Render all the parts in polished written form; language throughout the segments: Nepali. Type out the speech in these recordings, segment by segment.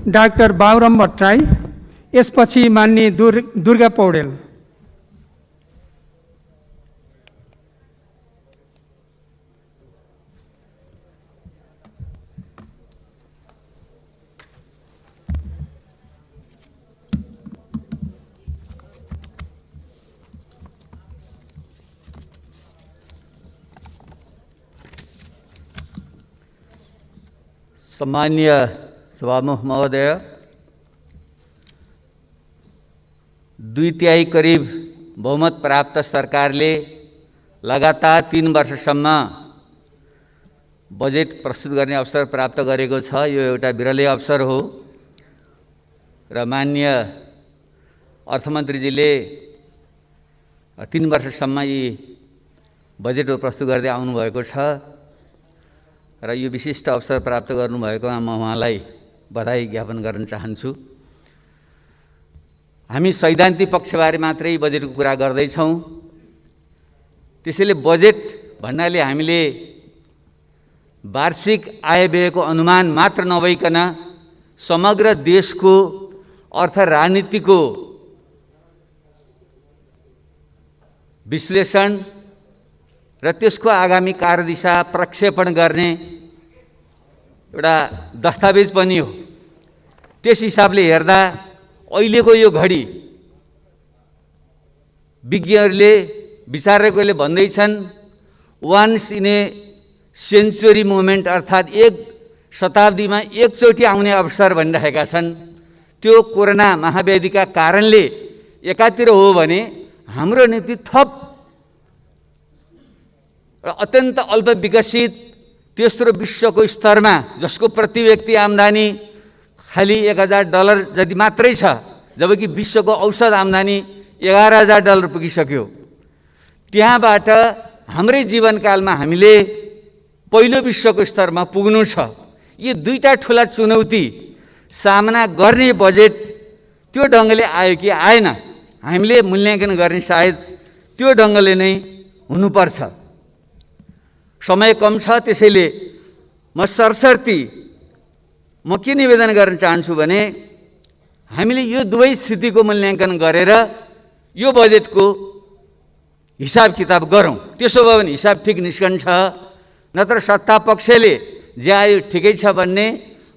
डाक्टर बाबुराम भट्टराई, यसपछि माननीय दुर्गा पौडेल। सम्मान्य सभामुख महोदय, 2/3 करिब बहुमत प्राप्त सरकारले लगातार 3 वर्षसम्म बजेट प्रस्तुत गर्ने अवसर प्राप्त गरेको छ। यो एउटा विरलै अवसर हो र माननीय अर्थमन्त्रीजीले 3 वर्षसम्म यी बजेट प्रस्तुत गर्दै आउनुभएको छ र यो विशिष्ट अवसर प्राप्त गर्नुभएकोमा म उहाँलाई बधाई ज्ञापन गर्न चाहन्छु। हामी सैद्धान्तिक पक्षबारे मात्रै बजेटको कुरा गर्दैछौँ। त्यसैले बजेट भन्नाले हामीले वार्षिक आय व्ययको अनुमान मात्र नभइकन समग्र देशको अर्थ राजनीतिको विश्लेषण र त्यसको आगामी कार्यदिशा प्रक्षेपण गर्ने एउटा दस्तावेज पनि हो। त्यस हिसाबले हेर्दा अहिलेको यो घडी विज्ञहरूले विचारकहरूले भन्दैछन् once in a century moment, अर्थात् एक शताब्दीमा एकचोटि आउने अवसर भनिरहेका छन्। त्यो कोरोना महाव्याधिका कारणले एकातिर हो भने हाम्रो निम्ति थप र अत्यन्त अल्प विकसित तेस्रो विश्वको स्तरमा जसको प्रति व्यक्ति आम्दानी खालि $1000 जति मात्रै छ, जबकि विश्वको औसत आम्दानी $11,000 पुगिसक्यो। त्यहाँबाट हाम्रै जीवनकालमा हामीले पहिलो विश्वको स्तरमा पुग्नु छ। यी दुईटा ठुला चुनौती सामना गर्ने बजेट त्यो ढङ्गले आयो कि आएन, हामीले मूल्याङ्कन गर्ने सायद त्यो ढङ्गले नै हुनुपर्छ। समय कम छ, त्यसैले म सरसर्ती म के निवेदन गर्न चाहन्छु भने हामीले यो दुवै स्थितिको मूल्याङ्कन गरेर यो बजेटको हिसाब किताब गरौँ। त्यसो भयो भने हिसाब ठिक निस्कन्छ। नत्र सत्ता पक्षले जे आयो ठिकै छ भन्ने,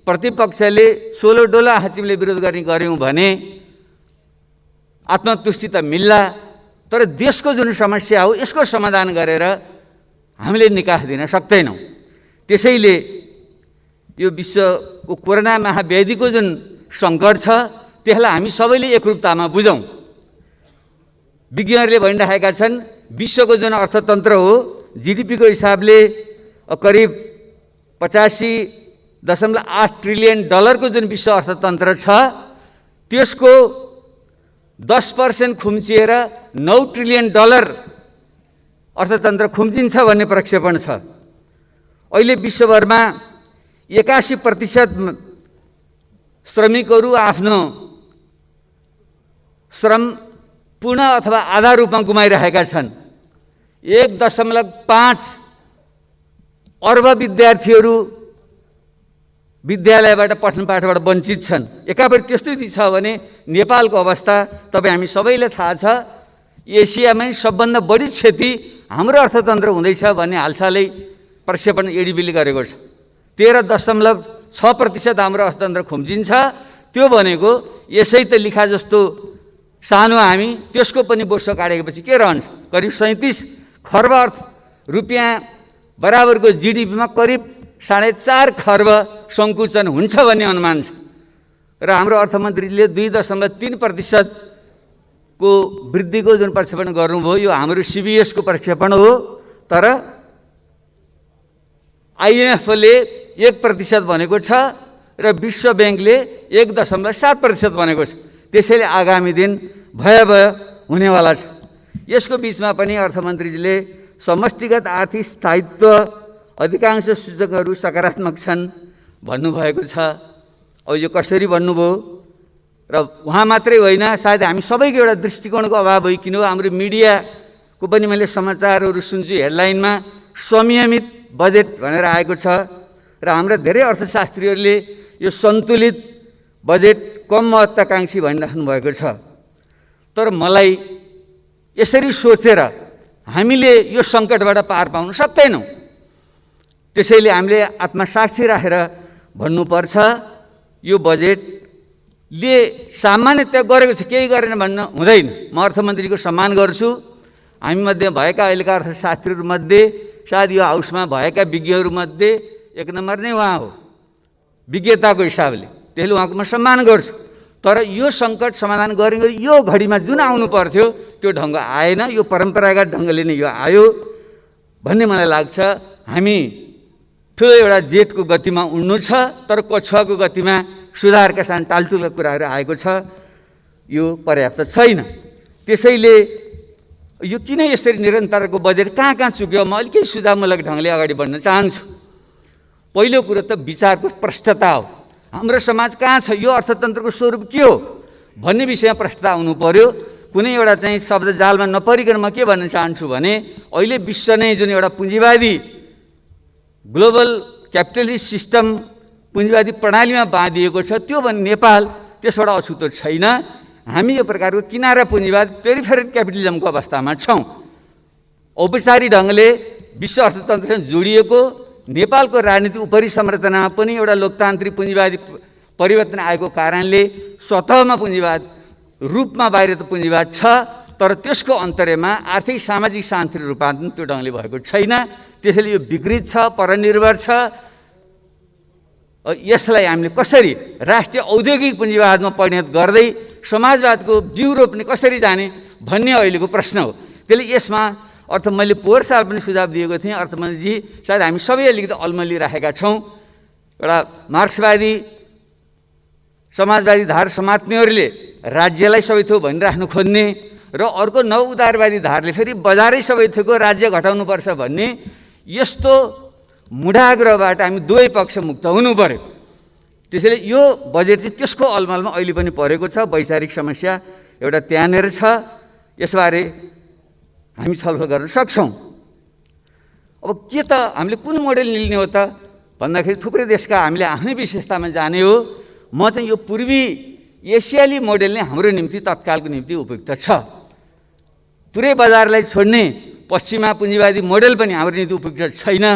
प्रतिपक्षले सोलो डोला हाचिमले विरोध गर्ने गऱ्यौँ भने आत्मतुष्टि त मिल्ला, तर देशको जुन समस्या हो यसको समाधान गरेर हामीले निकास दिन सक्दैनौँ। त्यसैले यो विश्वको कोरोना महाव्याधिको जुन सङ्कट छ त्यसलाई हामी सबैले एकरूपतामा बुझौँ। विज्ञहरूले भनिरहेका छन् विश्वको जुन अर्थतन्त्र हो जीडीपीको हिसाबले करिब $85.8 ट्रिलियन को जुन विश्व अर्थतन्त्र छ त्यसको 10% खुम्चिएर $9 ट्रिलियन अर्थतन्त्र खुम्चिन्छ भन्ने प्रक्षेपण छ। अहिले विश्वभरमा 81% श्रमिकहरू आफ्नो श्रम पूर्ण अथवा आधा रूपमा गुमाइरहेका छन्। 1.5 अर्ब विद्यार्थीहरू विद्यालयबाट पठन पाठबाट वञ्चित छन्। एकापट्टि त्यस्तो छ भने नेपालको अवस्था तपाईँ हामी सबैलाई थाहा छ। एसियामै सबभन्दा बढी क्षति हाम्रो अर्थतन्त्र हुँदैछ भन्ने हालसालै प्रक्षेपण एडिबीले गरेको छ। 13.6% हाम्रो अर्थतन्त्र खुम्चिन्छ। त्यो भनेको यसै त लिखा जस्तो सानो हामी, त्यसको पनि बोसो काटेपछि के रहन्छ? करिब 37 खर्ब रुपियाँ बराबरको जीडीपीमा करिब 4.5 खर्ब सङ्कुचन हुन्छ भन्ने अनुमान छ र हाम्रो अर्थमन्त्रीले 2.3% को वृद्धिको जुन प्रक्षेपण गर्नुभयो यो हाम्रो सीबीएसको प्रक्षेपण हो। तर आइएमएफले 1% भनेको छ र विश्व ब्याङ्कले 1.7% भनेको छ। त्यसैले आगामी दिन भयावह हुनेवाला छ। यसको बिचमा पनि अर्थमन्त्रीजीले समष्टिगत आर्थिक स्थायित्व अधिकांश सूचकहरू सकारात्मक छन् भन्नुभएको छ। अब यो कसरी भन्नुभयो र उहाँ मात्रै होइन, सायद हामी सबैको एउटा दृष्टिकोणको अभाव भइकन हो। हाम्रो मिडियाको पनि मैले समाचारहरू सुन्छु, हेडलाइनमा संयमित बजेट भनेर आएको छ र हाम्रा धेरै अर्थशास्त्रीहरूले यो सन्तुलित बजेट कम महत्त्वाकांक्षी भनिराख्नु भएको छ। तर मलाई यसरी सोचेर हामीले यो सङ्कटबाट पार पाउन सक्दैनौँ। त्यसैले हामीले आत्मसाक्षी राखेर भन्नुपर्छ, यो बजेटले सामान्यतया गरेको छ, केही गरेन भन्न हुँदैन। म अर्थमन्त्रीको सम्मान गर्छु। हामीमध्ये भएका अहिलेका अर्थशास्त्रीहरूमध्ये सायद यो हाउसमा भएका विज्ञहरूमध्ये एक नम्बर नै उहाँ हो विज्ञताको हिसाबले, त्यसले उहाँको म सम्मान गर्छु। तर यो सङ्कट समाधान गर्ने यो घडीमा जुन आउनु पर्थ्यो त्यो ढङ्ग आएन, यो परम्परागत ढङ्गले नै यो आयो भन्ने मलाई लाग्छ। हामी ठुलो एउटा जेटको गतिमा उड्नु छ, तर कछुवाको गतिमा सुधारका साथ टालटुलका कुराहरू आएको छ, यो पर्याप्त छैन। त्यसैले यो किन यसरी निरन्तरको बजेट कहाँ कहाँ चुक्यो, म अलिकति सुझावमूलक ढङ्गले अगाडि बढ्न चाहन्छु। पहिलो कुरो त विचारको प्रष्टता हो। हाम्रो समाज कहाँ छ, यो अर्थतन्त्रको स्वरूप के हो भन्ने विषयमा प्रष्टता आउनु पर्यो। कुनै एउटा चाहिँ शब्द जालमा नपरिकन म के भन्न चाहन्छु भने अहिले विश्व नै जुन एउटा पुँजीवादी ग्लोबल क्यापिटलिस्ट सिस्टम पुँजीवादी प्रणालीमा बाँधिएको छ, त्यो भने नेपाल त्यसबाट अछुतो छैन। हामी यो प्रकारको किनारा पुँजीवाद पेरिफेरल क्यापिटलिजमको अवस्थामा छौँ। औपचारिक ढङ्गले विश्व अर्थतन्त्रसँग जोडिएको नेपालको राजनीतिक उपरि संरचनामा पनि एउटा लोकतान्त्रिक पुँजीवादी परिवर्तन आएको कारणले स्वतःमा पुँजीवाद रूपमा बाहिर त पुँजीवाद छ, तर त्यसको अन्तर्यमा आर्थिक सामाजिक शान्ति रूपान्तरण त्यो ढङ्गले भएको छैन। त्यसैले यो विकृत छ, परनिर्भर छ। यसलाई हामीले कसरी राष्ट्रिय औद्योगिक पुँजीवादमा परिणत गर्दै समाजवादको बिउ रोप्ने कसरी जाने भन्ने अहिलेको प्रश्न हो। त्यसले यसमा मैले पोहोर साल पनि सुझाव दिएको थिएँ, अर्थमन्त्रीजी सायद हामी सबै अलिकति अल्मलिराखेका छौँ। एउटा मार्क्सवादी समाजवादी धार समात्नेहरूले राज्यलाई सबै थोक भनिराख्नु खोज्ने र अर्को नव उदारवादी धारले फेरि बजारै सबै थोकको राज्य घटाउनुपर्छ भन्ने यस्तो मुढाग्रहबाट हामी दुवै पक्ष मुक्त हुनु पर्यो। त्यसैले यो बजेट चाहिँ त्यसको अलमलमा अहिले पनि परेको छ। वैचारिक समस्या एउटा त्यहाँनिर छ, यसबारे हामी छलफल गर्न सक्छौँ। अब के त हामीले कुन मोडेल लिने हो त भन्दाखेरि थुप्रै देशका हामीले आफ्नै विशेषतामा जाने हो। म चाहिँ यो पूर्वी एसियाली मोडेल नै हाम्रो निम्ति तत्कालको निम्ति उपयुक्त छ। पुरै बजारलाई छोड्ने पश्चिमा पुँजीवादी मोडेल पनि हाम्रो निम्ति उपयुक्त छैन।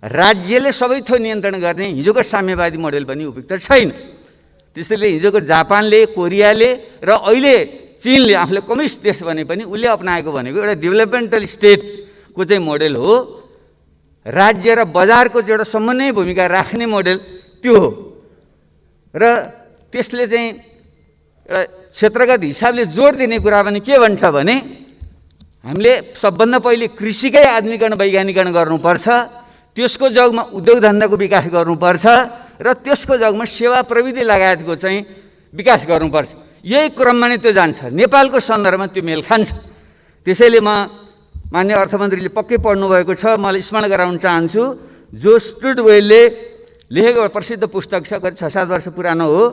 राज्यले सबै थोक नियन्त्रण गर्ने हिजोको साम्यवादी मोडेल पनि उपयुक्त छैन। त्यसैले हिजोको जापानले, कोरियाले र अहिले चीनले आफूले कम्युनिस्ट देश भने पनि उसले अपनाएको भनेको एउटा डेभलपमेन्टल स्टेटको चाहिँ मोडेल हो। राज्य र बजारको चाहिँ एउटा समन्वय भूमिका राख्ने मोडेल त्यो हो। र त्यसले चाहिँ एउटा क्षेत्रगत हिसाबले जोड दिने कुरा पनि के भन्छ भने हामीले सबभन्दा पहिले कृषिकै आधुनिकीकरण वैज्ञानिकरण गर्नुपर्छ, त्यसको जगमा उद्योग धन्दाको विकास गर्नुपर्छ र त्यसको जगमा सेवा प्रविधि लगायतको चाहिँ विकास गर्नुपर्छ। यही क्रममा नै त्यो जान्छ। नेपालको सन्दर्भमा त्यो मेल खान्छ। त्यसैले म मान्य अर्थमन्त्रीले पक्कै पढ्नुभएको छ, मलाई स्मरण गराउन चाहन्छु। जो स्टुडवेलले लेखेको प्रसिद्ध पुस्तक छ, करिब 6-7 वर्ष पुरानो हो,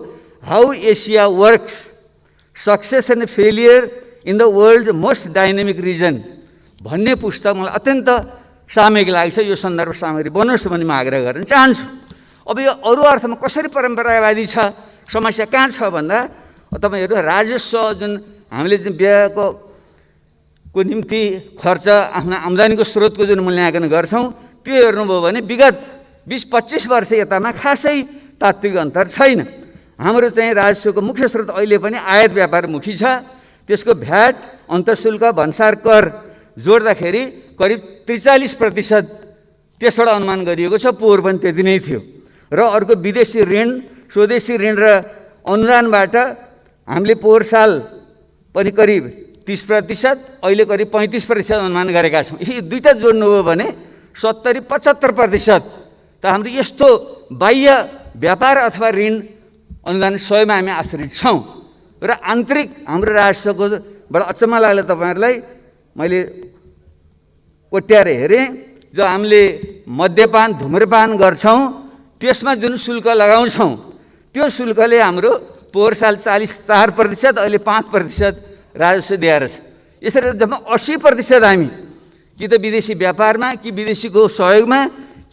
how Asia works, success and failure in the world most dynamic region भन्ने पुस्तक मलाई अत्यन्त सामयिक लाग्छ। यो सन्दर्भ सामग्री बनोस् भन्ने म आग्रह गर्न चाहन्छु। अब यो अरू अर्थमा कसरी परम्परावादी छ, समस्या कहाँ छ भन्दा तपाईँहरू राजस्व जुन हामीले चाहिँ व्ययको निम्ति खर्च आफ्नो आम्दानीको स्रोतको जुन मूल्याङ्कन गर्छौँ त्यो हेर्नुभयो भने विगत 20-25 वर्ष यतामा खासै तात्विक अन्तर छैन। हाम्रो चाहिँ राजस्वको मुख्य स्रोत अहिले पनि आयात व्यापारमुखी छ। त्यसको भ्याट, अन्तःशुल्क, भन्सार कर जोड्दाखेरि करिब 43% त्यसबाट अनुमान गरिएको छ। पोहोर पनि त्यति नै थियो। र अर्को विदेशी ऋण, स्वदेशी ऋण र अनुदानबाट हामीले पोहोर साल पनि करिब 30%, अहिले करिब 35% अनुमान गरेका छौँ। यी दुईटा जोड्नु हो भने 70-75% त हाम्रो यस्तो बाह्य व्यापार अथवा ऋण अनुदान सहयोगमा हामी आश्रित छौँ। र आन्तरिक हाम्रो राजस्वको बडा अचम्म लाग्यो तपाईँहरूलाई, मैले कोट्याएर हेरेँ, जो हामीले मद्यपान धुम्रपान गर्छौँ त्यसमा जुन शुल्क लगाउँछौँ त्यो शुल्कले हाम्रो पोहोर साल 44%, अहिले 5% राजस्व दिएर छ। यसरी जम्मा 80% हामी कि त विदेशी व्यापारमा, कि विदेशीको सहयोगमा,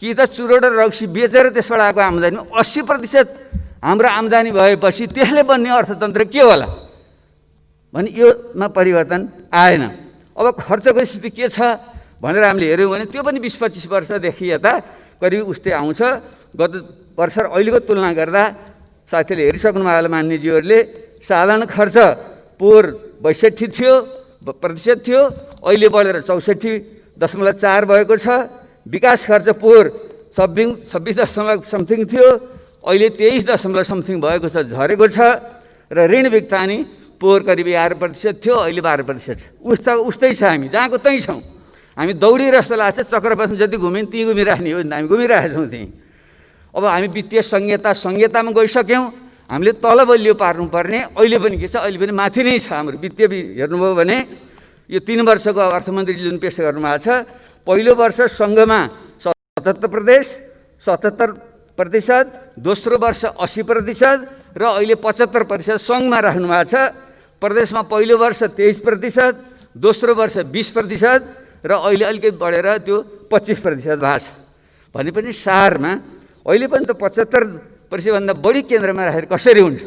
कि त चुरोट र रक्सी बेचेर त्यसबाट आएको आम्दानीमा 80% हाम्रो आम्दानी भएपछि त्यसले बन्ने अर्थतन्त्र के होला भने योमा परिवर्तन आएन। अब खर्चको स्थिति के छ भनेर हामीले हेऱ्यौँ भने त्यो पनि 20-25 वर्षदेखि यता करिब उस्तै आउँछ। गत वर्ष र अहिलेको तुलना गर्दा साथीले हेरिसक्नु भयो होला मान्यज्यूहरूले, साधारण खर्च पोहोर 62% थियो, अहिले बढेर 64.4 भएको छ। विकास खर्च पोहोर 26 समथिङ थियो, अहिले 23 समथिङ भएको छ, झरेको छ। र ऋण भुक्तानी पोहोर करिब 11% थियो, अहिले 12% छ। उस्तै छ, हामी जहाँको त्यहीँ छौँ। हामी दौडिरहेको जस्तो लाग्छ, चक्रपथमा जति घुम्यौँ त्यहीँ घुमिराख्ने हो, हामी घुमिरहेका छौँ त्यहीँ। अब हामी वित्तीय संहितामा गइसक्यौँ, हामीले तल बलियो पार्नुपर्ने अहिले पनि के छ, अहिले पनि माथि नै छ हाम्रो वित्तीय। हेर्नुभयो भने यो 3 वर्षको अर्थमन्त्रीले जुन पेश गर्नुभएको छ, पहिलो वर्ष सङ्घमा 77%, दोस्रो वर्ष 80% र अहिले 75% सङ्घमा राख्नु भएको छ। प्रदेशमा पहिलो वर्ष 23%, दोस्रो वर्ष 20% र अहिले अलिकति बढेर त्यो 25% भएको छ। भनेपछि सारमा अहिले पनि त 75%भन्दा बढी केन्द्रमा राखेर कसरी हुन्छ?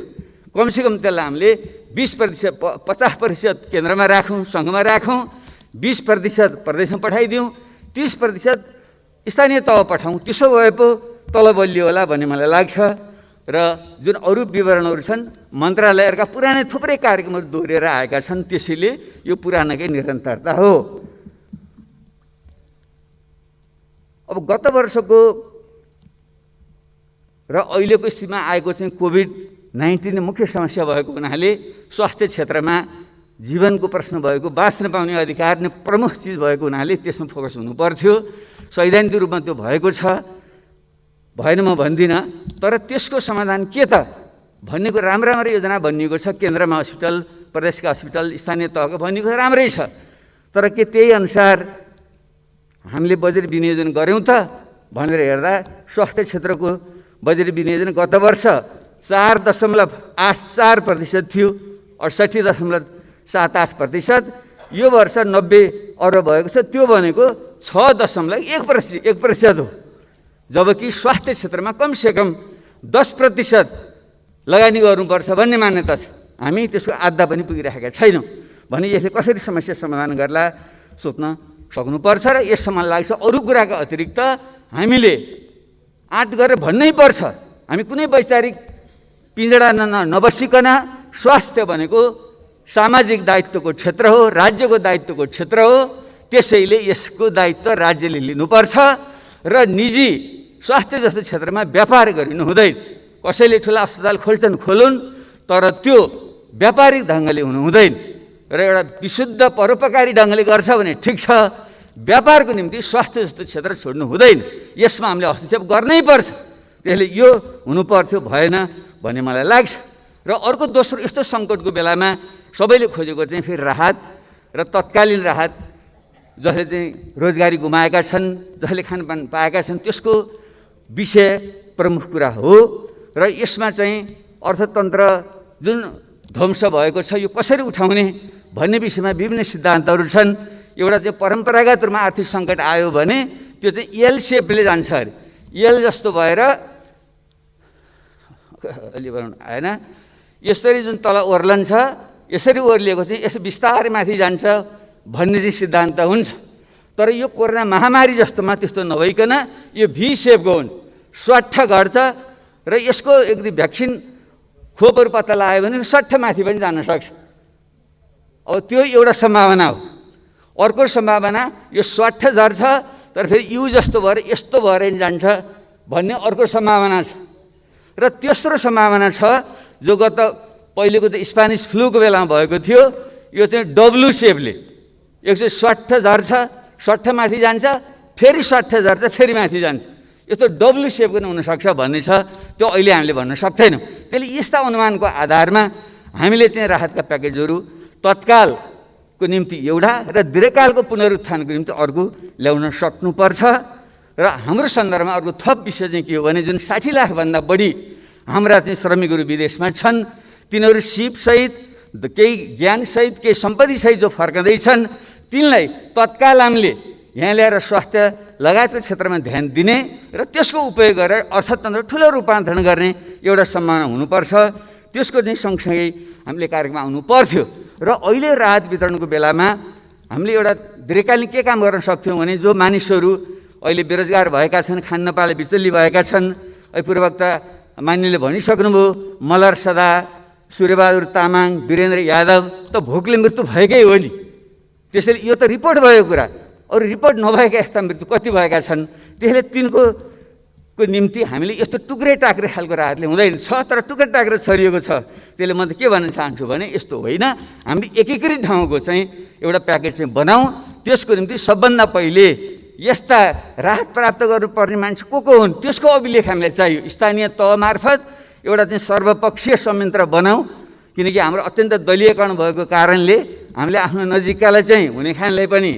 कमसेकम त्यसलाई हामीले 20%, 50% केन्द्रमा राखौँ, सङ्घमा राखौँ, 20% प्रदेशमा पठाइदिउँ, 30% स्थानीय तह पठाउँ। त्यसो भए पो तल बलियो होला भन्ने मलाई लाग्छ। र जुन अरू विवरणहरू छन्, मन्त्रालयहरूका पुरानै थुप्रै कार्यक्रमहरू दोहोरिएर आएका छन्, त्यसैले यो पुरानकै निरन्तरता हो। अब गत वर्षको र अहिलेको स्थितिमा आएको चाहिँ कोभिड-19 मुख्य समस्या भएको हुनाले स्वास्थ्य क्षेत्रमा जीवनको प्रश्न भएको, बाँच्न पाउने अधिकार नै प्रमुख चिज भएको हुनाले त्यसमा फोकस हुनु पर्थ्यो। सैद्धान्तिक रूपमा त्यो भएको छ, भएन म भन्दिनँ। तर त्यसको समाधान के त भन्नेको राम्रो योजना बनिएको छ। केन्द्रमा हस्पिटल, प्रदेशका हस्पिटल, स्थानीय तहको बनिएको राम्रै छ। तर के त्यही अनुसार हामीले बजेट विनियोजन गऱ्यौँ त भनेर हेर्दा स्वास्थ्य क्षेत्रको बजेट विनियोजन गत वर्ष 4.84% थियो, 68.78%। यो वर्ष 90 अरब भएको छ, त्यो भनेको 6.1% हो। जबकि स्वास्थ्य क्षेत्रमा कमसेकम 10% लगानी गर्नुपर्छ भन्ने मान्यता छ। हामी त्यसको आधा पनि पुगिरहेका छैनौँ भने यसले कसरी समस्या समाधान गर्ला सोच्न सक्नुपर्छ। र यसमा मलाई लाग्छ अरू कुराका अतिरिक्त हामीले आँट गरेर भन्नै पर्छ, हामी कुनै वैचारिक पिँजडा नबसिकन स्वास्थ्य भनेको सामाजिक दायित्वको क्षेत्र हो, राज्यको दायित्वको क्षेत्र हो। त्यसैले यसको दायित्व राज्यले लिनुपर्छ र निजी स्वास्थ्य जस्तो क्षेत्रमा व्यापार गरिनु हुँदैन। कसैले ठुला अस्पताल खोलुन्, तर त्यो व्यापारिक ढङ्गले हुनु हुँदैन। र एउटा विशुद्ध परोपकारी ढङ्गले गर्छ भने ठिक छ, व्यापारको निम्ति स्वास्थ्य जस्तो क्षेत्र छोड्नु हुँदैन। यसमा हामीले हस्तक्षेप गर्नै पर्छ। त्यसले यो हुनुपर्थ्यो, भएन भन्ने मलाई लाग्छ। र अर्को दोस्रो, यस्तो सङ्कटको बेलामा सबैले खोजेको चाहिँ फेरि राहत र तत्कालीन राहत। जसले चाहिँ रोजगारी गुमाएका छन्, जसले खानपान पाएका छन्, त्यसको विषय प्रमुख कुरा हो। र यसमा चाहिँ अर्थतन्त्र जुन ध्वंस भएको छ यो कसरी उठाउने भन्ने विषयमा विभिन्न सिद्धान्तहरू छन्। एउटा चाहिँ परम्परागत रूपमा आर्थिक सङ्कट आयो भने त्यो चाहिँ एल सेपले जान्छ अरे। एल जस्तो भएर अलि बनाउनु आएन, यसरी जुन तल ओर्लन्छ, यसरी ओर्लिएको चाहिँ यसो बिस्तारै माथि जान्छ भन्ने चाहिँ सिद्धान्त हुन्छ। तर यो कोरोना महामारी जस्तोमा त्यस्तो नभइकन यो भी सेपको हुन्छ, स्वाट्ठ घट्छ। र यसको यदि भ्याक्सिन खोपहरू पत्ता लगायो भने स्वाट्ठ माथि पनि जान सक्छ। अब त्यो एउटा सम्भावना हो। अर्को सम्भावना यो स्वाट्ठ झर्छ, तर फेरि यु जस्तो भएर यस्तो भएर जान्छ भन्ने अर्को सम्भावना छ। र तेस्रो सम्भावना छ जो गत पहिलेको चाहिँ स्पेनिस फ्लूको बेलामा भएको थियो, यो चाहिँ डब्लु सेपले एक चाहिँ स्वाट्ठ झर्छ, स्वाट्ठ माथि जान्छ, फेरि स्वाट्ठ झर्छ, फेरि माथि जान्छ। यस्तो डब्लु सेपको पनि हुनसक्छ भन्ने छ। त्यो अहिले हामीले भन्न सक्दैनौँ। त्यसले यस्ता अनुमानको आधारमा हामीले चाहिँ राहतका प्याकेजहरू तत्कालको निम्ति एउटा र दीर्घकालको पुनरुत्थानको निम्ति अर्को ल्याउन सक्नुपर्छ। र हाम्रो सन्दर्भमा अर्को थप विषय चाहिँ के हो भने जुन 60 लाखभन्दा बढी हाम्रा चाहिँ श्रमिकहरू विदेशमा छन्, तिनीहरू सिपसहित, केही ज्ञानसहित, केही सम्पत्तिसहित जो फर्कँदैछन्, तिनलाई तत्काल हामीले यहाँ ल्याएर स्वास्थ्य लगायतको क्षेत्रमा ध्यान दिने र त्यसको उपयोग गरेर अर्थतन्त्र ठुलो रूपान्तरण गर्ने एउटा सम्भावना हुनुपर्छ। त्यसको चाहिँ सँगसँगै हामीले कार्यक्रममा आउनु पर्थ्यो र अहिले राहत वितरणको बेलामा हामीले एउटा दीर्घकालीन के काम गर्न सक्थ्यौँ भने जो मानिसहरू अहिले बेरोजगार भएका छन्, खान नपाले बिचल्ली भएका छन्, पूर्ववक्ता मान्यले भनिसक्नुभयो, मलर सदा, सूर्यबहादुर तामाङ, वीरेन्द्र यादव त भोकले मृत्यु भएकै हो नि। त्यसैले यो त रिपोर्ट भएको कुरा, अरू रिपोर्ट नभएका यस्ता मृत्यु कति भएका छन्। त्यसैले तिनको निम्ति हामीले यस्तो टुक्रे टाक्रे खालको राहतले हुँदैन छ, तर टुक्रे टाक्रे छरिएको छ। त्यसले म त के भन्न चाहन्छु भने यस्तो होइन, हामीले एकीकृत ढङ्गको चाहिँ एउटा प्याकेज चाहिँ बनाऊँ। त्यसको निम्ति सबभन्दा पहिले यस्ता राहत प्राप्त गर्नुपर्ने मान्छे को हुन् त्यसको अभिलेख हामीलाई चाहियो। स्थानीय तह मार्फत एउटा चाहिँ सर्वपक्षीय संयन्त्र बनाऊँ, किनकि हाम्रो अत्यन्त दलीयकरण भएको कारणले हामीले आफ्नो नजिककालाई चाहिँ हुने खानलाई पनि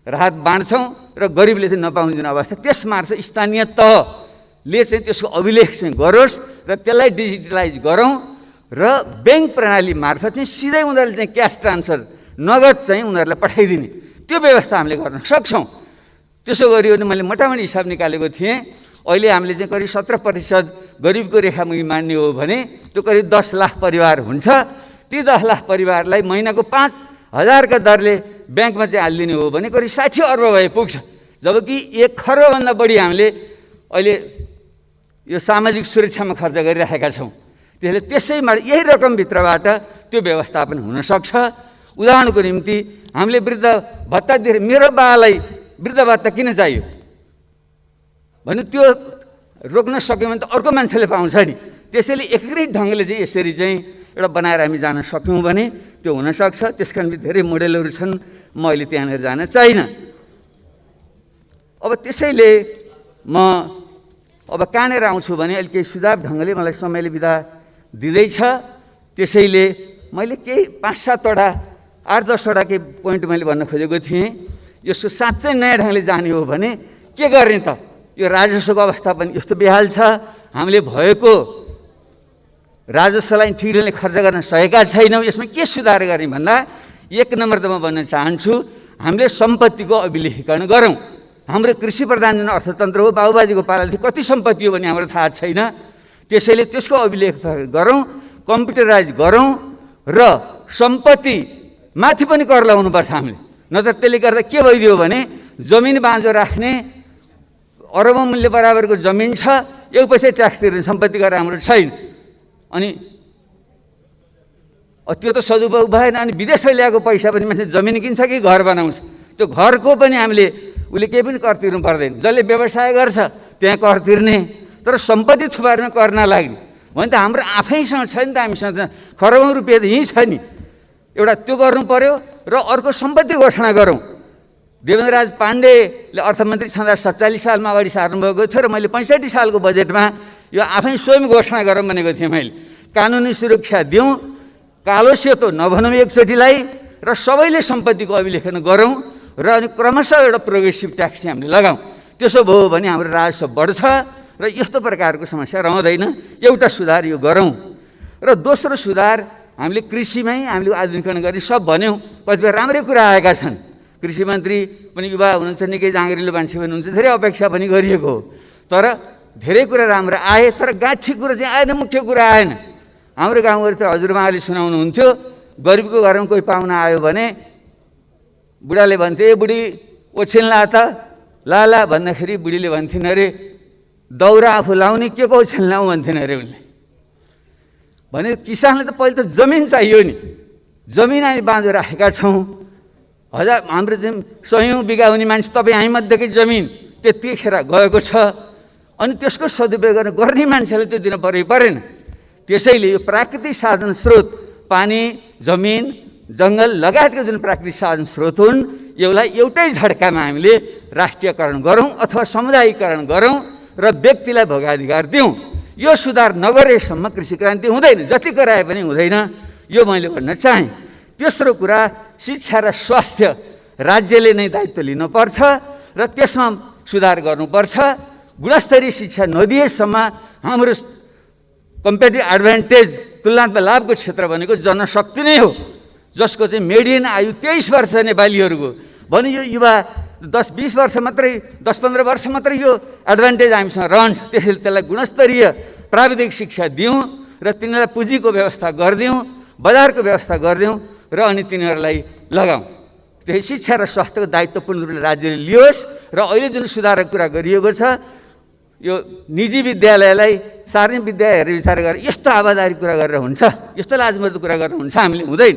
राहत बाँड्छौँ र गरिबले चाहिँ नपाउने जुन अवस्था, त्यसमार्फत स्थानीय तहले चाहिँ त्यसको अभिलेख चाहिँ गरोस् र त्यसलाई डिजिटलाइज गरौँ र ब्याङ्क प्रणाली मार्फत चाहिँ सिधै उनीहरूले चाहिँ क्यास ट्रान्सफर नगद चाहिँ उनीहरूलाई पठाइदिने त्यो व्यवस्था हामीले गर्न सक्छौँ। त्यसो गरियो भने मैले मोटामोटी हिसाब निकालेको थिएँ, अहिले हामीले चाहिँ करिब 17% गरिबको रेखामुनि मान्ने हो भने त्यो करिब 10 लाख परिवार हुन्छ। ती 10 लाख परिवारलाई महिनाको 5,000 का दरले ब्याङ्कमा चाहिँ हालिदिने हो भने करिब 60 अर्ब भए पुग्छ। जबकि 1 खर्बभन्दा बढी हामीले अहिले यो सामाजिक सुरक्षामा खर्च गरिरहेका छौँ। त्यसले त्यसैमा यही रकमभित्रबाट त्यो व्यवस्थापन हुनसक्छ। उदाहरणको निम्ति हामीले वृद्ध भत्ता दिएर मेरो बालाई वृद्ध भत्ता किन चाहियो भने त्यो रोक्न सक्यो भने त अर्को मान्छेले पाउँछ नि। त्यसैले एकीकृत ढङ्गले चाहिँ यसरी चाहिँ एउटा बनाएर हामी जान सक्यौँ भने त्यो हुनसक्छ। त्यस कारण धेरै मोडेलहरू छन्, म अहिले त्यहाँनिर जान चाहिनँ। अब त्यसैले म अब कहाँनिर आउँछु भने अहिले केही सुझाव ढङ्गले मलाई समयले बिदा दिँदैछ। त्यसैले मैले केही 5-7वटा 8-10वटा केही पोइन्ट मैले भन्न खोजेको थिएँ। यसको साँच्चै नयाँ ढङ्गले जाने हो भने के गर्ने त? यो राजस्वको अवस्था पनि यस्तो बेहाल छ, हामीले भएको राजस्वलाई ठिकले खर्च गर्न सकेका छैनौँ। यसमा के सुधार गर्ने भन्दा 1 नम्बर त म भन्न चाहन्छु, हामीले सम्पत्तिको अभिलेखीकरण गरौँ। हाम्रो कृषि प्रधान जुन अर्थतन्त्र हो, बाबुबाजीको पालादेखि कति सम्पत्ति हो भने हाम्रो थाहा छैन। त्यसैले त्यसको अभिलेख गरौँ, कम्प्युटराइज गरौँ र सम्पत्ति माथि पनि कर लगाउनुपर्छ हामीले। नत्र त्यसले गर्दा के भइदियो भने जमिन बाँझो राख्ने, अरबौँ मूल्य बराबरको जमिन छ, 1 पैसा ट्याक्स तिर्ने सम्पत्ति गरेर हाम्रो छैन। अनि त्यो त सदुपयोग भएन। अनि विदेशमा ल्याएको पैसा पनि मान्छे जमिन किन्छ कि घर बनाउँछ, त्यो घरको पनि हामीले उसले केही पनि कर तिर्नु पर्दैन। जसले व्यवसाय गर्छ त्यहाँ कर तिर्ने, तर सम्पत्ति थुपार्न कर नलाग्ने भने त हाम्रो आफैसँग छैन त, हामीसँग खरबौँ रुपियाँ त यहीँ छ नि। एउटा त्यो गर्नु पर्यो र अर्को सम्पत्ति घोषणा गरौँ। देवेन्द्रराज पाण्डेले अर्थमन्त्री छँदा 47 सालमा अगाडि सार्नुभएको थियो र मैले 65 सालको बजेटमा यो आफै स्वयं घोषणा गरौँ भनेको थिएँ। मैले कानुनी सुरक्षा दिउँ, कालो सेतो नभनौँ एकचोटिलाई, र सबैले सम्पत्तिको अभिलेखन गरौँ र अनि क्रमशः एउटा प्रोग्रेसिभ ट्याक्स हामीले लगाउँ। त्यसो भयो भने हाम्रो राजस्व बढ्छ र यस्तो प्रकारको समस्या रहँदैन। एउटा सुधार यो गरौँ। र दोस्रो सुधार हामीले कृषिमै हामीले आधुनिकीकरण गर्ने सब भन्यौँ, कतिपय राम्रै कुरा आएका छन्। कृषि मन्त्री पनि युवा हुनुहुन्छ, निकै जाँगरिलो मान्छे पनि हुनुहुन्छ, धेरै अपेक्षा पनि गरिएको हो। तर धेरै कुरा राम्रो आए, तर गाँठी कुरा चाहिँ आएन, मुख्य कुरा आएन। हाम्रो गाउँहरू त हजुरबाले सुनाउनुहुन्थ्यो, गरिबको घरमा कोही पाहुना आयो भने बुढाले भन्थे, ए बुढी ओछिन्ला त, ला ला भन्दाखेरि बुढीले भन्थिन् अरे दौरा आफू लाउने के को ओछिन्लाउँ भन्थिन् अरे उनले। भने किसानले त पहिले त जमिन चाहियो नि, जमिन हामी बाँझो राखेका छौँ। हाम्रो चाहिँ 100औँ बिघा हुने मान्छे तपाईँ हामीमध्येकै जमिन त्यतिखेर गएको छ। अनि त्यसको सदुपयोग गर्ने मान्छेले त्यो दिन परेन। त्यसैले यो प्राकृतिक साधन स्रोत, पानी, जमिन, जङ्गल लगायतका जुन प्राकृतिक साधन स्रोत हुन्, यसलाई एउटै झड्कामा हामीले राष्ट्रियकरण गरौँ अथवा समुदायीकरण गरौँ र व्यक्तिलाई भोगाधिकार दिउँ। यो सुधार नगरेसम्म कृषि क्रान्ति हुँदैन, जति कराए पनि हुँदैन। यो मैले भन्न चाहेँ। तेस्रो कुरा, शिक्षा र स्वास्थ्य राज्यले नै दायित्व लिनुपर्छ र त्यसमा सुधार गर्नुपर्छ। गुणस्तरीय शिक्षा नदिएसम्म हाम्रो कम्पेटिभ एडभान्टेज, तुलनात्मक लाभको क्षेत्र भनेको जनशक्ति नै हो, जसको चाहिँ मेडियन आयु 23 वर्ष नेपालीहरूको। भने यो युवा 10-20 वर्ष मात्रै, 10-15 वर्ष मात्रै यो एडभान्टेज हामीसँग रहन्छ। त्यसैले त्यसलाई गुणस्तरीय प्राविधिक शिक्षा दिउँ र तिनीहरूलाई पुँजीको व्यवस्था गरिदिउँ, बजारको व्यवस्था गरिदिउँ र अनि तिनीहरूलाई लगाउँ। त्यही शिक्षा र स्वास्थ्यको दायित्व पूर्ण रूपले राज्यले लियोस् र अहिले जुन सुधारको कुरा गरिएको छ, यो निजी विद्यालयलाई सार्वजनिक विद्यालय हेरेर विचार गरेर यस्तो आवादारी कुरा गरेर हुन्छ, यस्तो लाजमर्दो कुरा गरेर हुन्छ, हामीले हुँदैन।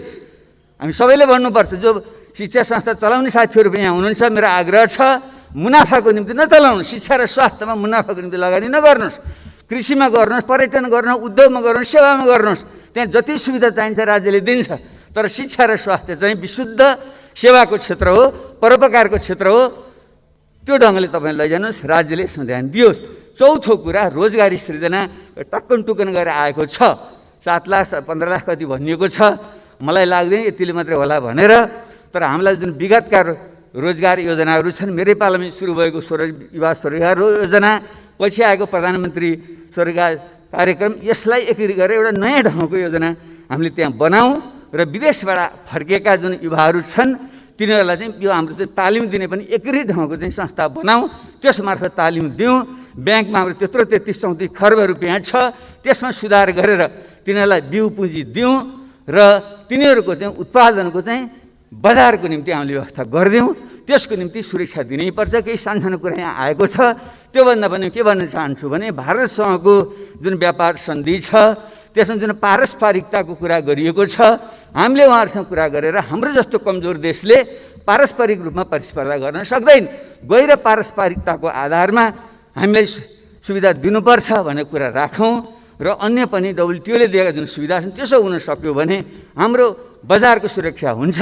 हामी सबैले भन्नुपर्छ, जो शिक्षा संस्था चलाउने साथीहरू पनि यहाँ हुनुहुन्छ, मेरो आग्रह छ मुनाफाको निम्ति नचलाउनु, शिक्षा र स्वास्थ्यमा मुनाफाको निम्ति लगानी नगर्नुहोस्, कृषिमा गर्नुहोस्, पर्यटन गर्नुहोस्, उद्योगमा गर्नुहोस्, सेवामा गर्नुहोस्, त्यहाँ जति सुविधा चाहिन्छ राज्यले दिन्छ। तर शिक्षा र स्वास्थ्य चाहिँ विशुद्ध सेवाको क्षेत्र हो, परोपकारको क्षेत्र हो, त्यो ढङ्गले तपाईँ लैजानुहोस्, राज्यले यसमा ध्यान दियोस्। चौथो कुरा रोजगारी सृजना टक्कन टुक्कन गरेर आएको छ, 7 लाख 15 लाख कति भनिएको छ, मलाई लाग्दैन यतिले मात्रै होला भनेर। तर हामीलाई जुन विगतका रोजगार योजनाहरू छन्, मेरै पालामा सुरु भएको युवा स्वरोजगार योजना, पछि आएको प्रधानमन्त्री स्वरोजगार कार्यक्रम, यसलाई एकीकृत गरेर एउटा नयाँ ढङ्गको योजना हामीले त्यहाँ बनाऊँ र विदेशबाट फर्किएका जुन युवाहरू छन् तिनीहरूलाई चाहिँ यो हाम्रो चाहिँ तालिम दिने पनि एकीकृत ढङ्गको चाहिँ संस्था बनाऊँ, त्यस मार्फत तालिम दिउँ। ब्याङ्कमा हाम्रो त्यत्रो 33-34 खर्ब रुपियाँ छ, त्यसमा सुधार गरेर तिनीहरूलाई बिउ पुँजी दिउँ र तिनीहरूको चाहिँ उत्पादनको चाहिँ बजारको निम्ति हामीले व्यवस्था गरिदिउँ। त्यसको निम्ति सुरक्षा दिनैपर्छ। केही सानसानो कुरा यहाँ आएको छ, त्योभन्दा पनि के भन्न चाहन्छु भने भारतसँगको जुन व्यापार सन्धि छ त्यसमा जुन पारस्परिकताको कुरा गरिएको छ, हामीले उहाँहरूसँग कुरा गरेर हाम्रो जस्तो कमजोर देशले पारस्परिक रूपमा प्रतिस्पर्धा गर्न सक्दैन, गएर पारस्परिकताको आधारमा हामीलाई सुविधा दिनुपर्छ भन्ने कुरा राखौँ र अन्य पनि WTO ले दिएका जुन सुविधा छन् त्यसो हुन सक्यो भने हाम्रो बजारको सुरक्षा हुन्छ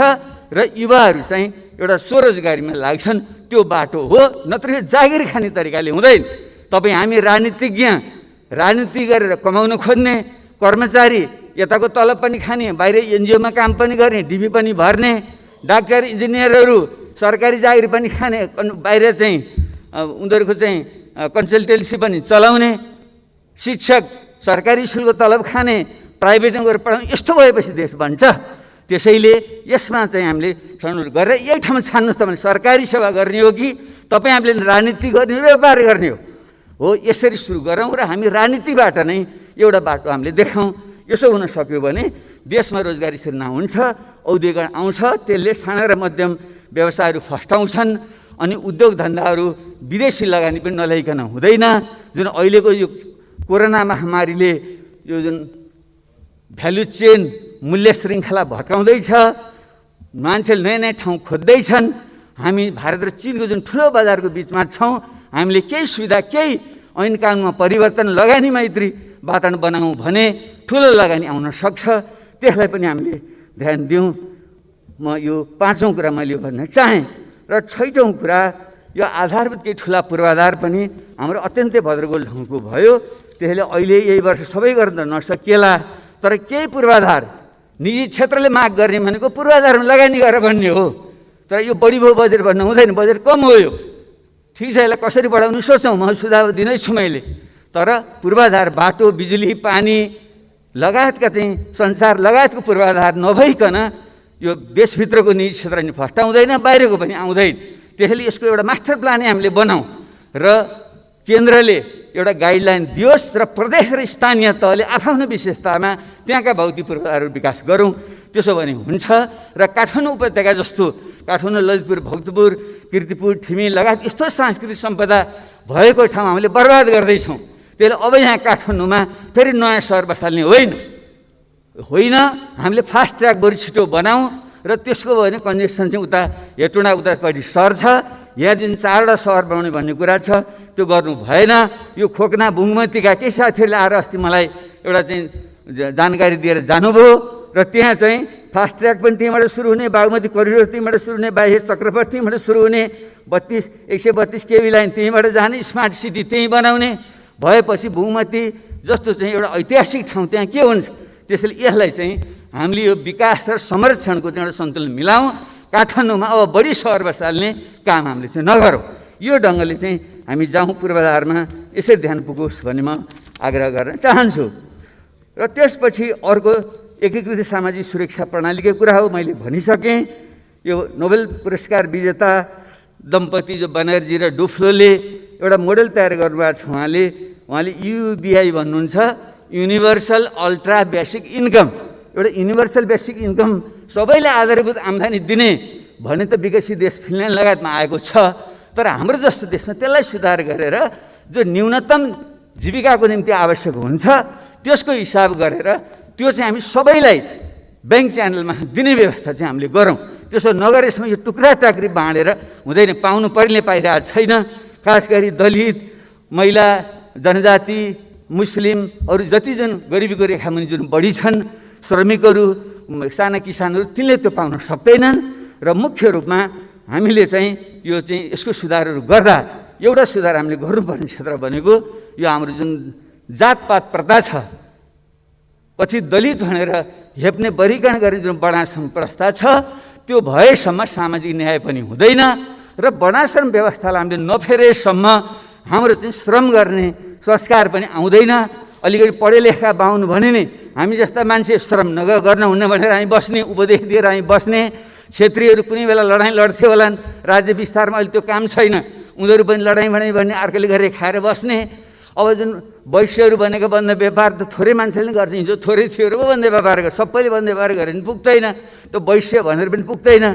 र युवाहरू चाहिँ एउटा स्वरोजगारीमा लाग्छन्। त्यो बाटो हो, नत्र यो जागिर खाने तरिकाले हुँदैन। तपाईँ हामी राजनीति गरेर कमाउन खोज्ने कर्मचारी, यताको तलब पनि खाने, बाहिर NGO-मा काम पनि गर्ने, डिबी पनि भर्ने, डाक्टर इन्जिनियरहरू सरकारी जागिर पनि खाने, बाहिर चाहिँ उनीहरूको चाहिँ कन्सल्टेन्सी पनि चलाउने, शिक्षक सरकारी स्कुलको तलब खाने, प्राइभेटमा गएर पढाउने, यस्तो भएपछि देश बन्छ। त्यसैले यसमा चाहिँ हामीले छनौट गरेर यही ठाउँमा छान्नुहोस्, तपाईँले सरकारी सेवा गर्ने हो कि तपाईँ हामीले राजनीति गर्ने हो, व्यापार गर्ने हो, यसरी सुरु गरौँ र हामी राजनीतिबाट नै एउटा बाटो हामीले देखाउँ। यसो हुन सक्यो भने देशमा रोजगारी सृजना हुन्छ, औद्योगिकरण आउँछ, त्यसले साना र मध्यम व्यवसायहरू फस्टाउँछन् अनि उद्योग धन्दाहरू विदेशी लगानी पनि नल्याइकन हुँदैन। जुन अहिलेको यो कोरोना महामारीले यो जुन भ्यालु चेन मूल्य श्रृङ्खला भत्काउँदैछ, मान्छेले नयाँ नयाँ ठाउँ खोज्दैछन्। हामी भारत र चीनको जुन ठुलो बजारको बिचमा छौँ, हामीले केही सुविधा, केही ऐन कानुनमा परिवर्तन, लगानी मैत्री वातावरण बनाऊँ भने ठुलो लगानी आउन सक्छ। त्यसलाई पनि हामीले ध्यान दिउँ। म यो 5औं कुरा मैले भन्न चाहेँ। र 6औं कुरा, यो आधारभूत केही ठुला पूर्वाधार पनि हाम्रो अत्यन्तै भद्रगोल ढङ्गको भयो। त्यसले अहिले यही वर्ष सबै गर्न नसकिएला, तर केही पूर्वाधार निजी क्षेत्रले माग गर्ने भनेको पूर्वाधारमा लगानी गरेर भन्ने हो। तर यो बढी भयो बजेट भन्न हुँदैन, बजेट कम हो यो। ठिक छ, यसलाई कसरी बढाउनु सोचौँ, म सुझाव दिँदैछु मैले। तर पूर्वाधार, बाटो, बिजुली, पानी लगायतका चाहिँ सञ्चार लगायतको पूर्वाधार नभइकन यो देशभित्रको निजी क्षेत्र नि फस्टाउँदैन, बाहिरको पनि आउँदैन। त्यसैले यसको एउटा मास्टर प्लानै हामीले बनाऊँ र केन्द्रले एउटा गाइडलाइन दियोस् र प्रदेश र स्थानीय तहले आफ्नो विशेषतामा त्यहाँका भौतिक पूर्वाधारहरू विकास गरौँ। त्यसो भने हुन्छ। र काठमाडौँ उपत्यका जस्तो काठमाडौँ, ललितपुर, भक्तपुर, कीर्तिपुर, ठिमी लगायत यस्तो सांस्कृतिक सम्पदा भएको ठाउँ हामीले बर्बाद गर्दैछौँ। त्यसले अब यहाँ काठमाडौँमा फेरि नयाँ सहर बसाल्ने होइन, हामीले फास्ट ट्र्याक बरु छिटो बनाऊँ र त्यसको भयो भने कन्जेक्सन चाहिँ उता हेटुँडा उतापट्टि सर्छ। यहाँ जुन 4वटा सहर बनाउने भन्ने कुरा छ त्यो गर्नु भएन। यो खोकना बुङमतीका केही साथीहरूले आएर अस्ति मलाई एउटा चाहिँ जानकारी दिएर जानुभयो र त्यहाँ चाहिँ फास्ट ट्र्याक पनि त्यहीँबाट सुरु हुने, बागमती करिडोर त्यहीँबाट सुरु हुने, बाह्य चक्रपथ त्यहीँबाट सुरु हुने, 132 केबी लाइन त्यहीँबाट जाने, स्मार्ट सिटी त्यहीँ बनाउने भएपछि बुङमती जस्तो चाहिँ एउटा ऐतिहासिक ठाउँ त्यहाँ के हुन्छ। त्यसैले यसलाई चाहिँ हामीले यो विकास र संरक्षणको चाहिँ एउटा सन्तुलन मिलाउँ। काठमाडौँमा अब बढी सहर बसाल्ने काम हामीले चाहिँ नगरौँ। यो ढङ्गले चाहिँ हामी जाउँ, पूर्वाधारमा यसरी ध्यान पुगोस् भन्ने म आग्रह गर्न चाहन्छु। र त्यसपछि अर्को एकीकृत सामाजिक सुरक्षा प्रणालीकै कुरा हो, मैले भनिसकेँ। यो नोबेल पुरस्कार विजेता दम्पति जो बनर्जी र डुफ्लोले एउटा मोडेल तयार गर्नुभएको छ। उहाँले उहाँले युबिआई भन्नुहुन्छ, युनिभर्सल अल्ट्रा बेसिक इन्कम। एउटा युनिभर्सल बेसिक इन्कम सबैलाई आधारभूत आम्दानी दिने भने त विकसित देश फिनल्यान्ड लगायतमा आएको छ। तर हाम्रो जस्तो देशमा त्यसलाई सुधार गरेर जो न्यूनतम जीविकाको निम्ति आवश्यक हुन्छ त्यसको हिसाब गरेर त्यो चाहिँ हामी सबैलाई ब्याङ्क च्यानलमा दिने व्यवस्था चाहिँ हामीले गरौँ। त्यसो नगरेसम्म यो टुक्रा टाक्री बाँडेर हुँदैन। पाउनु पर्ने पाइरहेको छैन। खास गरी दलित, महिला, जनजाति, मुस्लिम, अरू जति जुन गरिबीको रेखामुनि जुन बढी छन्, श्रमिकहरू, साना किसानहरू, तिनले त्यो पाउन सक्दैनन्। र मुख्य रूपमा हामीले चाहिँ यो चाहिँ यसको सुधारहरू गर्दा एउटा सुधार हामीले गर्नुपर्ने क्षेत्र भनेको यो हाम्रो जुन जातपात प्रथा छ, पछि दलित भनेर हेप्ने वर्गीकरण गर्ने जुन वर्णाश्रम प्रथा छ, त्यो भएसम्म सामाजिक न्याय पनि हुँदैन। र वर्णाश्रम व्यवस्थालाई हामीले नफेरेसम्म हाम्रो चाहिँ श्रम गर्ने संस्कार पनि आउँदैन। अलिकति पढे लेखा बाहुन भने नि हामी जस्ता मान्छे श्रम गर्न हुन्न भनेर हामी बस्ने, उपदेश दिएर हामी बस्ने। क्षेत्रीहरू कुनै बेला लडाइँ लड्थे होलान्, राज्य विस्तारमा अहिले त्यो काम छैन, उनीहरू पनि लडाइँ भन्ने अर्कोले गरेर खाएर बस्ने। अब जुन वैश्यहरू भनेको बन्द व्यापार त थोरै मान्छेले गर्छ, हिजो थोरै थियो र बन्द व्यापार गर्छ, सबैले बन्द व्यापार गरे पनि पुग्दैन, त्यो वैश्य भनेर पनि पुग्दैन।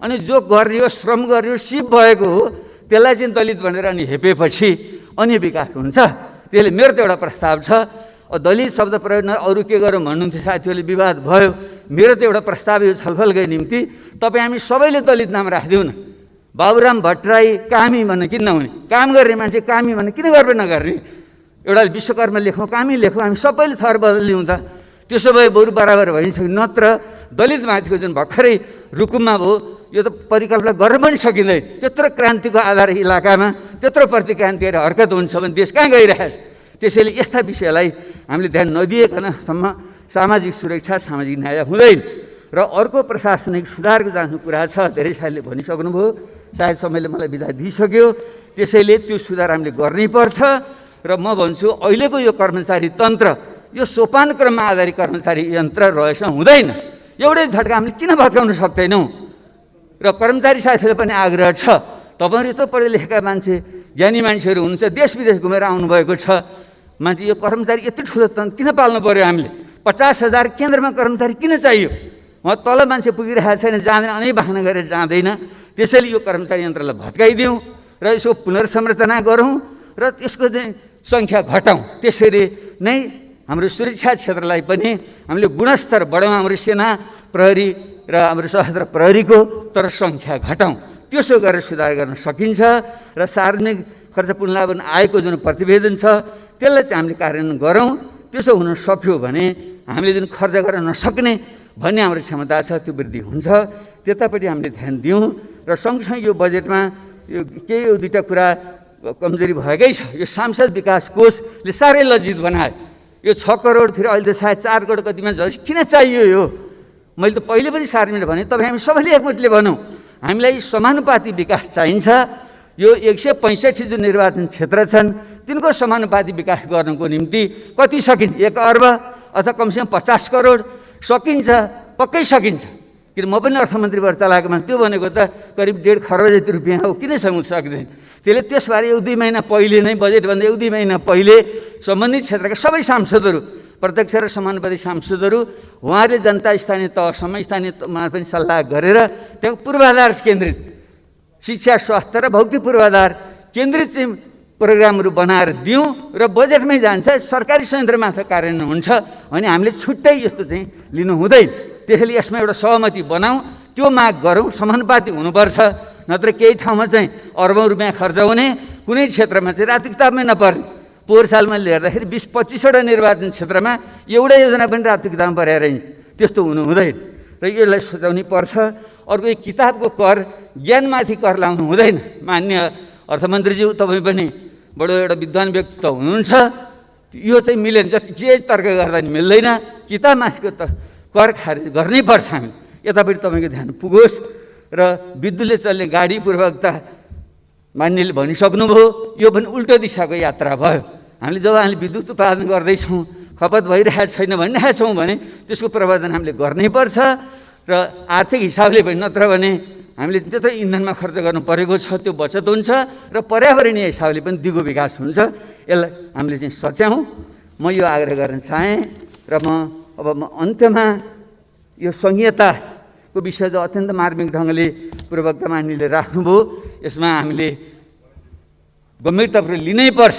अनि जो गर्ने हो, श्रम गर्ने हो, सिप भएको हो, त्यसलाई चाहिँ दलित भनेर अनि हेपेपछि अनि विकास हुन्छ। त्यसले मेरो त एउटा प्रस्ताव छ। दलित शब्द प्रयोग न अरू के गरौँ भन्नुहुन्थ्यो साथीहरूले, विवाद भयो। मेरो त एउटा प्रस्ताव यो छलफलकै निम्ति तपाईँ हामी सबैले दलित नाम राखिदिउँ न। बाबुराम भट्टराई कामी भन्ने किन नहुने? काम गर्ने मान्छे कामी भन्ने किन गर्वे नगर्ने? एउटा विश्वकर्मा लेखौँ, कामी लेखौँ, हामी सबैले थर बदलिदिउँ त। त्यसो भए बरु बराबर भइन्छ। नत्र दलित माथिको जुन भर्खरै रुकुममा भयो, यो त परिकल्पना गर्न पनि सकिँदैन। त्यत्रो क्रान्तिको आधार इलाकामा त्यत्रो प्रतिक्रान्तिहरू हरकत हुन्छ भने देश कहाँ गइरहेछ? त्यसैले यस्ता विषयलाई हामीले ध्यान नदिएकनसम्म सामाजिक सुरक्षा, सामाजिक न्याय हुँदैन। र अर्को प्रशासनिक सुधारको जहाँ कुरा छ, धेरै साथीले भनिसक्नुभयो, सायद समयले मलाई बिदा दिइसक्यो। त्यसैले त्यो सुधार हामीले गर्नै पर्छ। र म भन्छु अहिलेको यो कर्मचारी तन्त्र, यो सोपान क्रममा आधारित कर्मचारी यन्त्र रहेछ हुँदैन। एउटै झट्का हामीले किन भत्काउन सक्दैनौँ? र कर्मचारी साथीहरूले पनि आग्रह छ, तपाईँहरू यत्रो पढे लेखेका मान्छे, ज्ञानी मान्छेहरू हुनुहुन्छ, देश विदेश घुमेर आउनुभएको छ, मान्छे यो कर्मचारी यति ठुलो तन्त्र किन पाल्नु पर्यो? हामीले 50,000 केन्द्रमा कर्मचारी किन चाहियो? उहाँ तल मान्छे पुगिरहेको छैन, जाँदैन, अनि बहाना गरेर जाँदैन। त्यसैले यो कर्मचारी यन्त्रलाई भत्काइदिउँ र यसको पुनर्संरचना गरौँ र त्यसको चाहिँ सङ्ख्या घटाउँ। त्यसरी नै हाम्रो सुरक्षा क्षेत्रलाई पनि हामीले गुणस्तर बढाउँ। हाम्रो सेना, प्रहरी र हाम्रो सशस्त्र प्रहरीको तर सङ्ख्या घटाउँ। त्यसो गरेर सुधार गर्न सकिन्छ। र सार्वजनिक खर्च पुनर्लाभन आएको जुन प्रतिवेदन छ त्यसलाई चाहिँ हामीले कार्यान्वयन गरौँ। त्यसो हुन सक्यो भने हामीले जुन खर्च गर्न नसक्ने भन्ने हाम्रो क्षमता छ त्यो वृद्धि हुन्छ। त्यतापट्टि हामीले ध्यान दिउँ। र सँगसँगै यो बजेटमा यो केही यो दुईवटा कुरा कमजोरी भएकै छ। यो सांसद विकास कोषले साह्रै लज्जित बनायो। यो 6 करोड फेरि अहिले त सायद 4 करोड कतिमा झन् किन चाहियो यो? मैले त पहिले पनि सार्वजनिक भने, तपाईँ हामी सबैले एकमतले भनौँ हामीलाई समानुपाती विकास चाहिन्छ। यो 165 जुन निर्वाचन क्षेत्र छन् तिनको समानुपाती विकास गर्नको निम्ति कति सकिन्छ? 1 अर्ब अथवा कमसेकम 50 करोड सकिन्छ, पक्कै सकिन्छ। किन म पनि अर्थमन्त्री भएर चलाएको मान्छे, त्यो भनेको त करिब 1.5 खर्ब जति रुपियाँ हो, किन सक्दैन? त्यसले त्यसबारे 1-2 महिना पहिले नै, बजेटभन्दा 1-2 महिना पहिले सम्बन्धित क्षेत्रका सबै सांसदहरू, प्रत्यक्ष र समानुपाती सांसदहरू, उहाँहरूले जनता स्थानीय तहसम्म, स्थानीयमा पनि सल्लाह गरेर त्यहाँ पूर्वाधार केन्द्रित शिक्षा, स्वास्थ्य र भौतिक पूर्वाधार केन्द्रित चाहिँ प्रोग्रामहरू बनाएर दिउँ र बजेटमै जान्छ। सरकारी संयन्त्रमार्फत कार्यान्वयन हुन्छ भने हामीले छुट्टै यस्तो चाहिँ लिनु हुँदैन। त्यसैले यसमा एउटा सहमति बनाऊँ, त्यो माग गरौँ। समानुपाती हुनुपर्छ, नत्र केही ठाउँमा चाहिँ अर्बौँ रुपियाँ खर्च हुने, कुनै क्षेत्रमा चाहिँ रातो किताबमै नपर्ने। पोहोर सालमा हेर्दाखेरि 20-25वटा निर्वाचन क्षेत्रमा एउटा योजना पनि रातो किताबमा परेर त्यस्तो हुनु हुँदैन र यसलाई सोचाउनै पर्छ। अर्को एक किताबको कर, ज्ञानमाथि कर लाउनु हुँदैन। मान्य अर्थमन्त्रीज्यू, तपाईँ पनि बडो एउटा विद्वान व्यक्तित्व हुनुहुन्छ, यो चाहिँ मिलेन। जति जे तर्क गर्दा नि मिल्दैन। किताबमाथिको त कर खारेज गर्नै पर्छ हामी। यतापट्टि तपाईँको ध्यान पुगोस्। र विद्युतले चल्ने गाडी पूर्वकता मान्यले भनिसक्नुभयो, यो पनि उल्टो दिशाको यात्रा भयो। जब हामीले विद्युत उत्पादन गर्दैछौँ, खपत भइरहेको छैन भनिरहेका छौँ भने त्यसको प्रवर्धन हामीले गर्नै पर्छ र आर्थिक हिसाबले पनि, नत्र भने हामीले त्यत्रो इन्धनमा खर्च गर्नु परेको छ, त्यो बचत हुन्छ र पर्यावरणीय हिसाबले पनि दिगो विकास हुन्छ। यसलाई हामीले चाहिँ सच्याउँ। म यो आग्रह गर्न चाहेँ र अब म अन्त्यमा यो संहिताको विषय जो अत्यन्त मार्मिक ढङ्गले पूर्ववक्ता मान्यले राख्नुभयो, यसमा हामीले गम्भीरतापूर्वक लिनै पर्छ।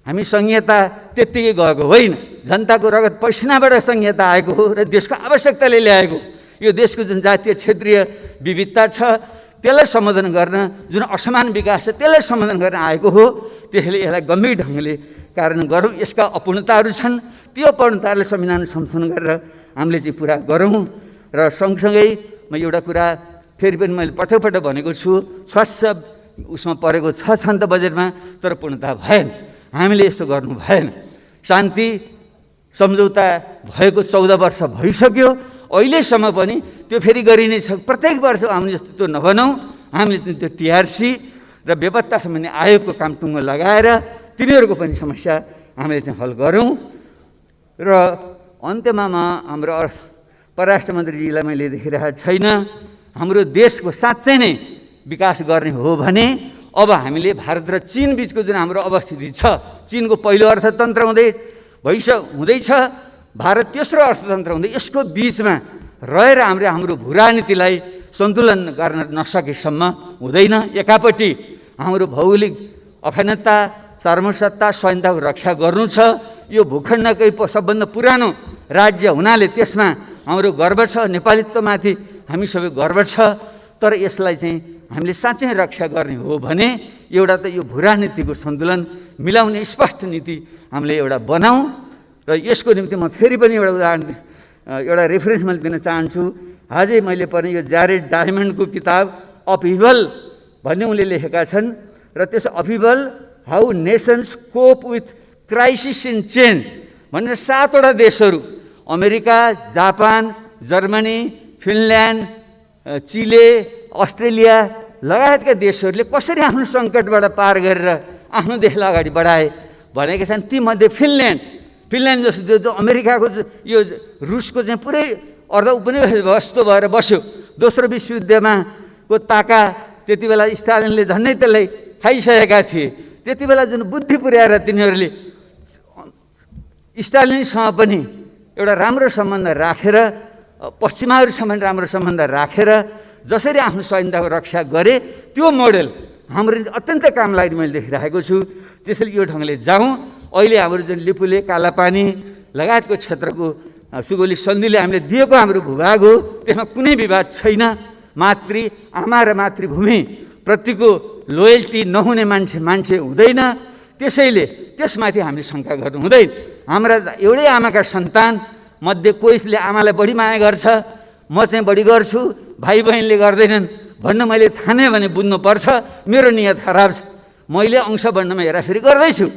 हामी संहिता त्यत्तिकै गएको होइन, जनताको रगत पसिनाबाट संहिता आएको हो र देशको आवश्यकताले ल्याएको। यो देशको जुन जातीय क्षेत्रीय विविधता छ त्यसलाई सम्बोधन गर्न, जुन असमान विकास छ त्यसलाई सम्बोधन गर्न आएको हो। त्यसैले यसलाई गम्भीर ढङ्गले कारण गरौँ। यसका अपूर्णताहरू छन्, त्यो अपूर्णताहरूलाई संविधान संशोधन गरेर हामीले चाहिँ पुरा गरौँ। र सँगसँगै म एउटा कुरा फेरि पनि मैले पटक पटक भनेको छु, स्वास्थ्य उसमा परेको छ नि त बजेटमा, तर पूर्णता भएन। हामीले यस्तो गर्नु भएन। शान्ति सम्झौता भएको 14 वर्ष भइसक्यो, अहिलेसम्म पनि त्यो फेरि गरिने छ। प्रत्येक वर्ष आउने जस्तो त्यो नबनाउँ। हामीले त्यो टिआरसी र बेपत्ता सम्बन्धी आयोगको काम टुङ्गो लगाएर तिनीहरूको पनि समस्या हामीले चाहिँ हल गरौँ। र अन्त्यमा म हाम्रो परराष्ट्र मन्त्रीजीलाई मैले देखिरहेको छैन। हाम्रो देशको साँच्चै नै विकास गर्ने हो भने अब हामीले भारत र चीन बिचको जुन हाम्रो अवस्थिति छ, चीनको पहिलो अर्थतन्त्र हुँदैछ, भारत तेस्रो अर्थतन्त्र हुँदै, यसको बिचमा रहेर हाम्रो भूराजनीतिलाई सन्तुलन गर्न नसकेसम्म हुँदैन। एकापट्टि हाम्रो भौगोलिक अखण्डता, सार्वभौमसत्ता, स्वाधीनताको रक्षा गर्नु छ। यो भूखण्डकै सबभन्दा पुरानो राज्य हुनाले त्यसमा हाम्रो गर्व छ, नेपालीत्वमाथि हामी सबै गर्व छ। तर यसलाई चाहिँ हामीले साँच्चै रक्षा गर्ने हो भने एउटा त यो भूराजनीतिको सन्तुलन मिलाउने स्पष्ट नीति हामीले एउटा बनाऊँ। र यसको निम्ति म फेरि पनि एउटा उदाहरण, एउटा रेफरेन्स मैले दिन चाहन्छु। आजै मैले पढेँ यो ज्यारेड डायमन्डको किताब अपहिभल भन्ने उनले लेखेका छन्। र त्यस upheaval how nations cope with crisis in change भनेर 7वटा देशहरू, America, Japan, Germany, Finland, Chile, Australia लगायतका देशहरूले कसरी आफ्नो सङ्कटबाट पार गरेर आफ्नो देशलाई अगाडि बढाए भनेका छन्। तीमध्ये फिनल्यान्ड जस्तो अमेरिकाको यो रुसको चाहिँ पुरै अर्ध उपनिवेश जस्तो भएर बस्यो। दोस्रो विश्वयुद्धमा को ताका त्यति बेला स्टालिनले झन्डै त्यसलाई खाइसकेका थिए। त्यति बेला जुन बुद्धि पुर्याएर तिनीहरूले स्टालिनसँग पनि एउटा राम्रो सम्बन्ध राखेर, पश्चिमाहरूसँग राम्रो सम्बन्ध राखेर जसरी आफ्नो स्वाधीनताको रक्षा गरे, त्यो मोडेल हाम्रो अत्यन्तै काम लाग्ने मैले देखिरहेको छु। त्यसैले यो ढङ्गले जाउँ। अहिले हाम्रो जुन लिपुले, कालापानी लगायतको क्षेत्रको सुगौली सन्धिले हामीले दिएको हाम्रो भूभाग हो, त्यसमा कुनै विवाद छैन। आमा र मातृभूमि प्रतिको लोयल्टी नहुने मान्छे हुँदैन। त्यसैले त्यसमाथि हामीले शङ्का गर्नु हुँदैन। हाम्रा एउटै आमाका सन्तान मध्ये कोहीले आमालाई बढी माया गर्छ, म चाहिँ बढी गर्छु, भाइ बहिनीले गर्दैनन् भन्न मैले ठाने भने बुझ्नुपर्छ मेरो नियत खराब छ। मैले अंश बन्नमा हेराफेरि गर्दैछु।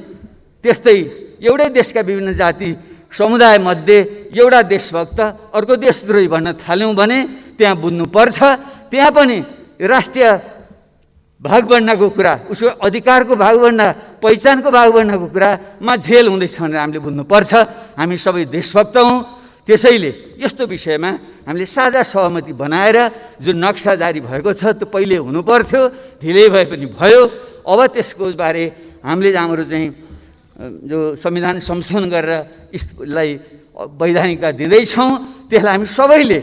त्यस्तै एउटै देशका विभिन्न जाति समुदायमध्ये एउटा देशभक्त अर्को देशद्रोही भन्न थाल्यौँ भने त्यहाँ बुझ्नुपर्छ। त्यहाँ पनि राष्ट्रिय भागभण्डाको कुरा, उसको अधिकारको भागभण्डा, पहिचानको भागभण्डाको कुरामा झेल हुँदैछ भनेर हामीले बुझ्नुपर्छ। हामी सबै देशभक्त हौँ। त्यसैले यस्तो विषयमा हामीले साझा सहमति बनाएर जुन नक्सा जारी भएको छ त्यो पहिले हुनुपर्थ्यो, ढिलै भए पनि भयो। अब त्यसको बारे हामीले हाम्रो चाहिँ जो संविधान संशोधन गरेर यसलाई वैधानिकता दिँदैछौँ, त्यसलाई हामी सबैले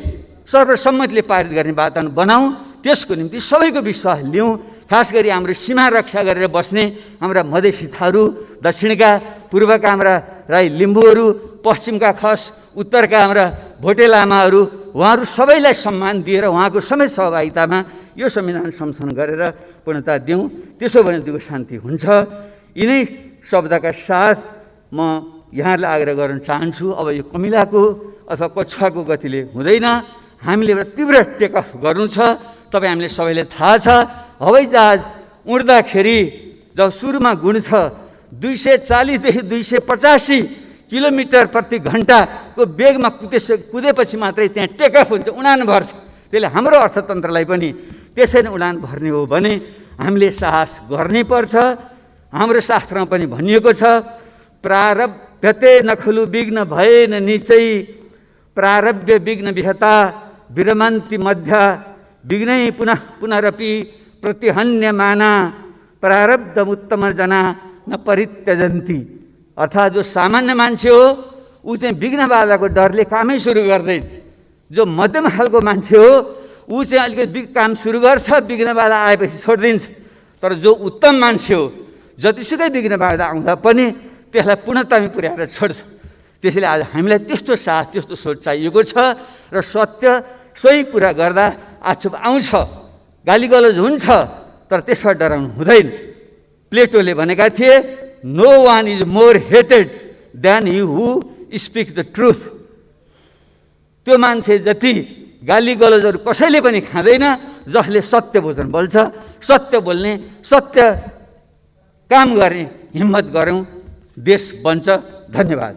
सर्वसम्मतिले पारित गर्ने वातावरण बनाऊँ। त्यसको निम्ति सबैको विश्वास लिउँ। खास गरी हाम्रो सीमा रक्षा गरेर बस्ने हाम्रा मधेसी थारू, दक्षिणका पूर्वका हाम्रा राई लिम्बूहरू, पश्चिमका खस, उत्तरका हाम्रा भोटे लामाहरू, उहाँहरू सबैलाई सम्मान दिएर उहाँको समेत सहभागितामा यो संविधान संशोधन गरेर पूर्णता दिउँ। त्यसो भने दिगो शान्ति हुन्छ। यिनै शब्दका साथ म यहाँहरूलाई आग्रह गर्न चाहन्छु, अब यो कमिलाको अथवा कछुवाको गतिले हुँदैन। हामीले एउटा तीव्र टेकअफ गर्नु छ। तपाईँ हामीले सबैले थाहा छ, हवाईजहाज उड्दाखेरि जब सुरुमा गुण छ 240 देखि 285 किलोमिटर प्रति घन्टाको वेगमा कुदेपछि मात्रै त्यहाँ टेकअफ हुन्छ, उडान भर्छ। त्यसले हाम्रो अर्थतन्त्रलाई पनि त्यसै नै उडान भर्ने हो भने हामीले साहस गर्नै पर्छ। हाम्रो शास्त्रमा पनि भनिएको छ, प्रारब्धते नखलु विघ्न भएन निचै, प्रारब्ध विघ्न विहता विरमन्ति मध्य, विघ्नै पुनः पुनरपि प्रतिहन्यमाना, प्रारब्ध उत्तम जना न परित्यजन्ति। अर्थात् जो सामान्य मान्छे हो ऊ चाहिँ विघ्न बाधाको डरले कामै सुरु गर्दैन। जो मध्यम खालको मान्छे हो ऊ चाहिँ अलिकति काम सुरु गर्छ, विघ्न बाधा आएपछि छोडिदिन्छ। तर जो उत्तम मान्छे हो जतिसुकै विघ्न बाधा आउँदा पनि त्यसलाई पूर्णतामा पुर्याएर छोड्छ। त्यसैले आज हामीलाई त्यस्तो साहस, त्यस्तो सोच चाहिएको छ र सत्य सही कुरा गर्दा आक्षेप आउँछ, गालीगलौज हुन्छ, तर त्यसबाट डराउनु हुँदैन। प्लेटोले भनेका थिए, no one is more hated than you who speak the truth. त्यो मान्छे जति गाली गलौजहरू कसैले पनि खाँदैन जसले सत्य वचन बोल्छ। सत्य बोल्ने, सत्य काम गर्ने हिम्मत गरौँ, देश बन्छ। धन्यवाद।